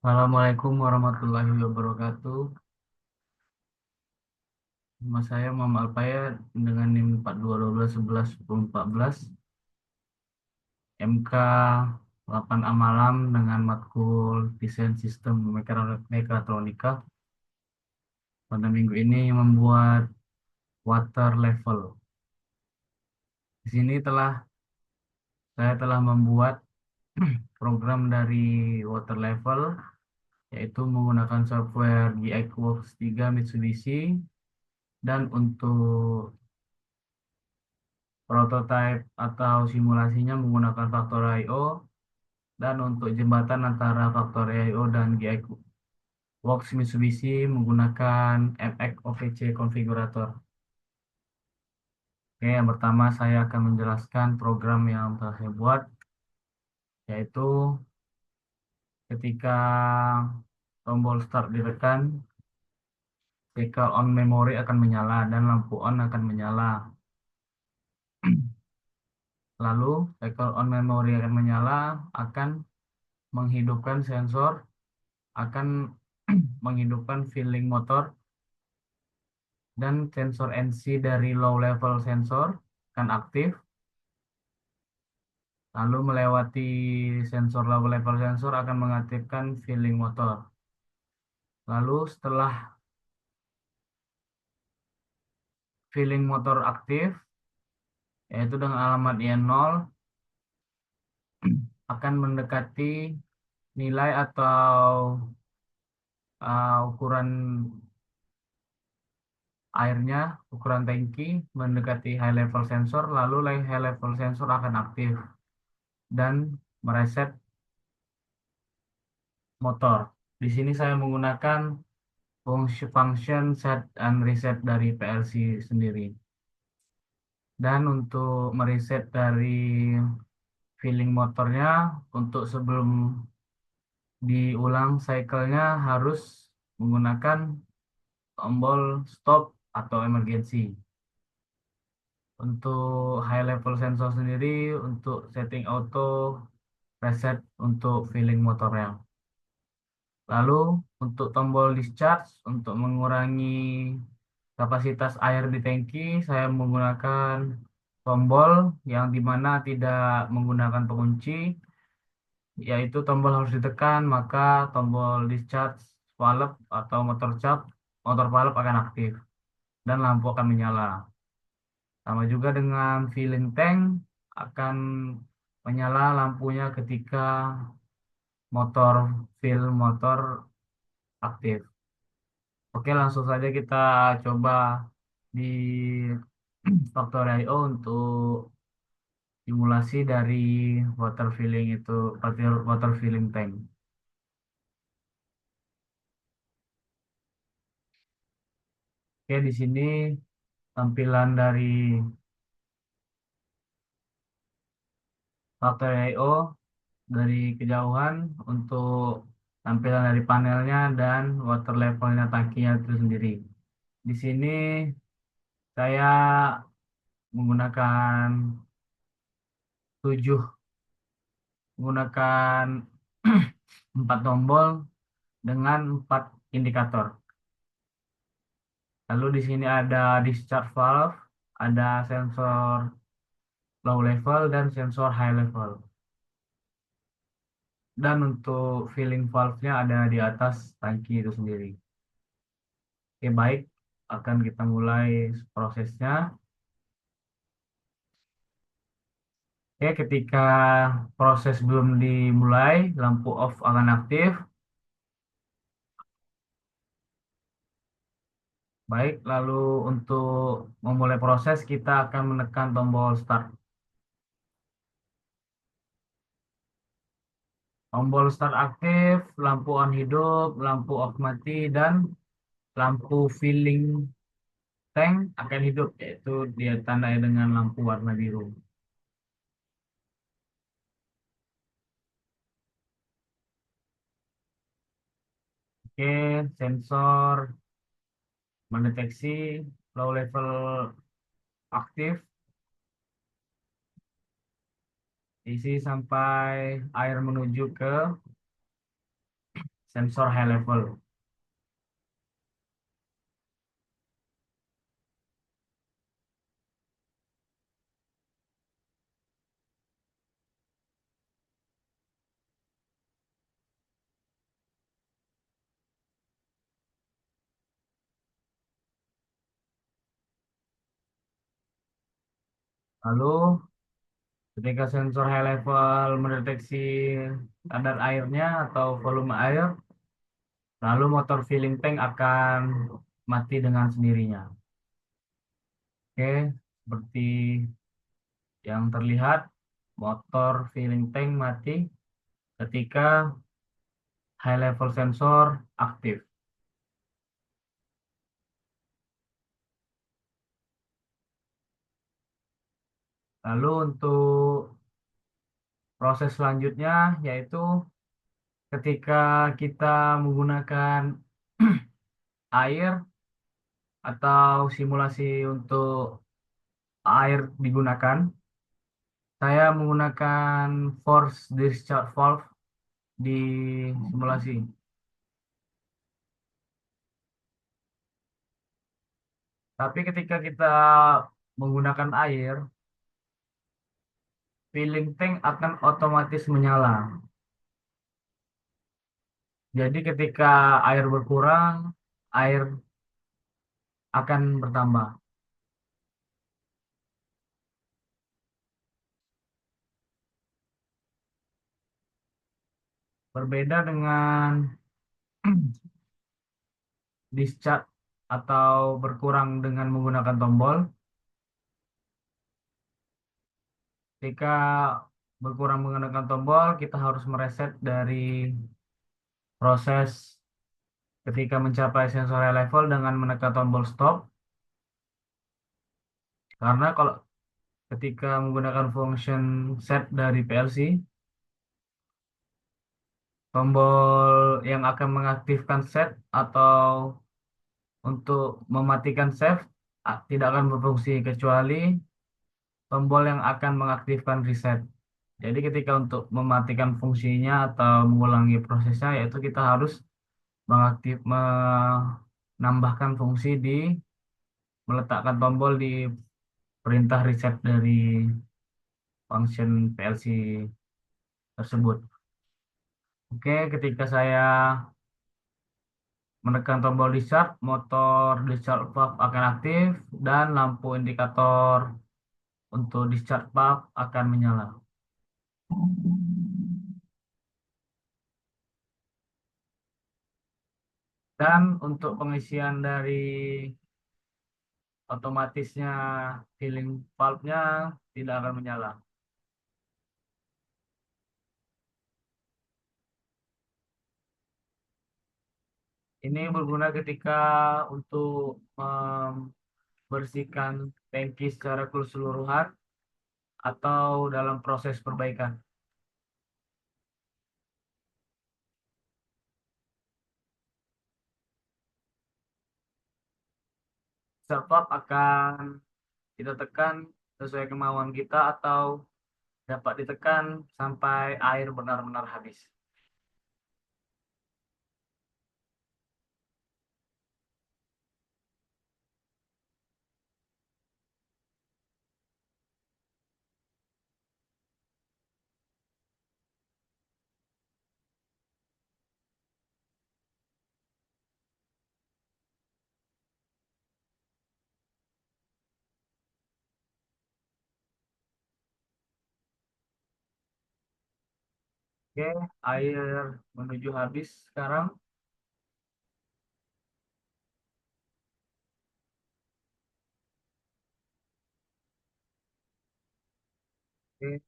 Assalamualaikum warahmatullahi wabarakatuh. Nama saya Muhammad Alpaya dengan NIM 4212111014, MK 8A Malam dengan matkul Desain Sistem Mekatronika. Pada minggu ini membuat water level. Di sini saya telah membuat program dari water level, yaitu menggunakan software GXWorks 3 Mitsubishi, dan untuk prototype atau simulasinya menggunakan Factorio, dan untuk jembatan antara Factorio dan GXWorks Mitsubishi menggunakan MX OVC Configurator. Oke, yang pertama saya akan menjelaskan program yang telah saya buat, yaitu ketika tombol start ditekan, cycle on memory akan menyala dan lampu on akan menyala. Lalu cycle on memory akan menyala, akan menghidupkan sensor, akan menghidupkan feeling motor, dan sensor NC dari low level sensor akan aktif. Lalu melewati sensor low level sensor akan mengaktifkan feeling motor. Lalu setelah feeling motor aktif, yaitu dengan alamat Y0, akan mendekati nilai atau ukuran airnya, ukuran tangki mendekati high level sensor, lalu high level sensor akan aktif dan mereset motor. Di sini saya menggunakan function set and reset dari PLC sendiri. Dan untuk mereset dari feeling motornya, untuk sebelum diulang cycle-nya harus menggunakan tombol stop atau emergency. Untuk high level sensor sendiri, untuk setting auto reset untuk feeling motornya. Lalu untuk tombol discharge untuk mengurangi kapasitas air di tangki, saya menggunakan tombol yang dimana tidak menggunakan pengunci, yaitu tombol harus ditekan, maka tombol discharge valve atau motor valve akan aktif dan lampu akan menyala. Sama juga dengan filling tank, akan menyala lampunya ketika motor motor aktif. Oke, langsung saja kita coba di Factorio untuk simulasi dari water filling tank. Oke, di sini tampilan dari Factorio dari kejauhan untuk tampilan dari panelnya dan water levelnya tangkinya itu sendiri. Di sini saya menggunakan 7 menggunakan 4 tombol dengan 4 indikator. Lalu di sini ada discharge valve, ada sensor low level dan sensor high level. Dan untuk filling valve-nya ada di atas tangki itu sendiri. Oke, baik. Akan kita mulai prosesnya. Oke, ketika proses belum dimulai, lampu off akan aktif. Baik, lalu untuk memulai proses, kita akan menekan tombol start. Tombol start aktif, lampu on hidup, lampu off mati, dan lampu filling tank akan hidup, yaitu dia tandai dengan lampu warna biru. Oke, sensor mendeteksi low level aktif, isi sampai air menuju ke sensor high level. Lalu ketika sensor high level mendeteksi kadar airnya atau volume air, lalu motor filling tank akan mati dengan sendirinya. Oke, seperti yang terlihat, motor filling tank mati ketika high level sensor aktif. Lalu untuk proses selanjutnya yaitu ketika kita menggunakan air atau simulasi untuk air digunakan, saya menggunakan force discharge valve di simulasi. Tapi ketika kita menggunakan air, filling tank akan otomatis menyala. Jadi ketika air berkurang, air akan bertambah. Berbeda dengan discharge atau berkurang dengan menggunakan tombol. Ketika berkurang menggunakan tombol, kita harus mereset dari proses ketika mencapai sensor high level dengan menekan tombol stop. Karena kalau ketika menggunakan function set dari PLC, tombol yang akan mengaktifkan set atau untuk mematikan save tidak akan berfungsi kecuali tombol yang akan mengaktifkan reset. Jadi ketika untuk mematikan fungsinya atau mengulangi prosesnya, yaitu kita harus menambahkan fungsi di meletakkan tombol di perintah reset dari function PLC tersebut. Oke, ketika saya menekan tombol discharge, motor discharge valve akan aktif dan lampu indikator untuk discharge valve akan menyala. Dan untuk pengisian dari otomatisnya filling valve-nya tidak akan menyala. Ini berguna ketika untuk membersihkan tangki secara keseluruhan atau dalam proses perbaikan. Valve akan kita tekan sesuai kemauan kita atau dapat ditekan sampai air benar-benar habis. Oke, air menuju habis sekarang. Oke.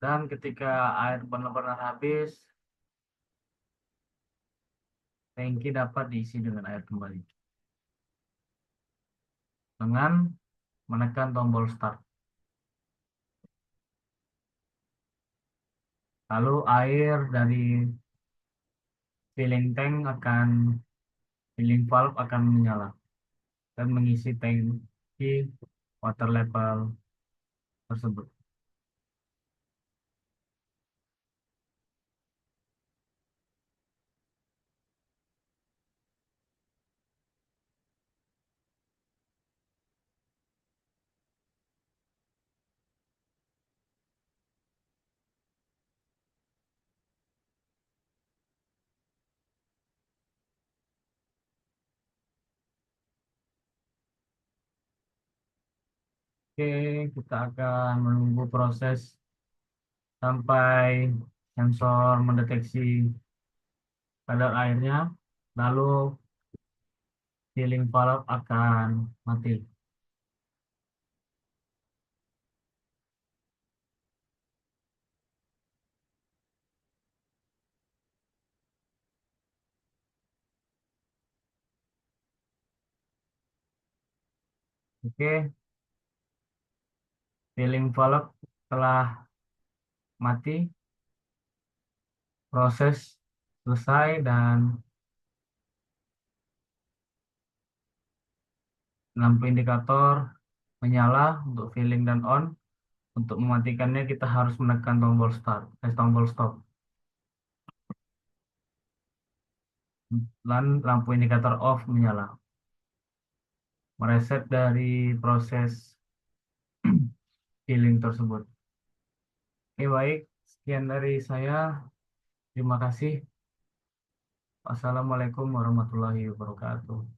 Dan ketika air benar-benar habis, tangki dapat diisi dengan air kembali. Dengan menekan tombol start. Lalu air dari filling tank akan filling valve akan menyala dan mengisi tangki water level tersebut. Oke, kita akan menunggu proses sampai sensor mendeteksi kadar airnya, lalu sealing valve akan mati. Oke, sealing valve telah mati, proses selesai dan lampu indikator menyala untuk filling dan on. Untuk mematikannya kita harus menekan tombol start, tombol stop. Dan lampu indikator off menyala. Mereset dari proses filling tersebut. Oke, baik. Sekian dari saya. Terima kasih. Wassalamualaikum warahmatullahi wabarakatuh.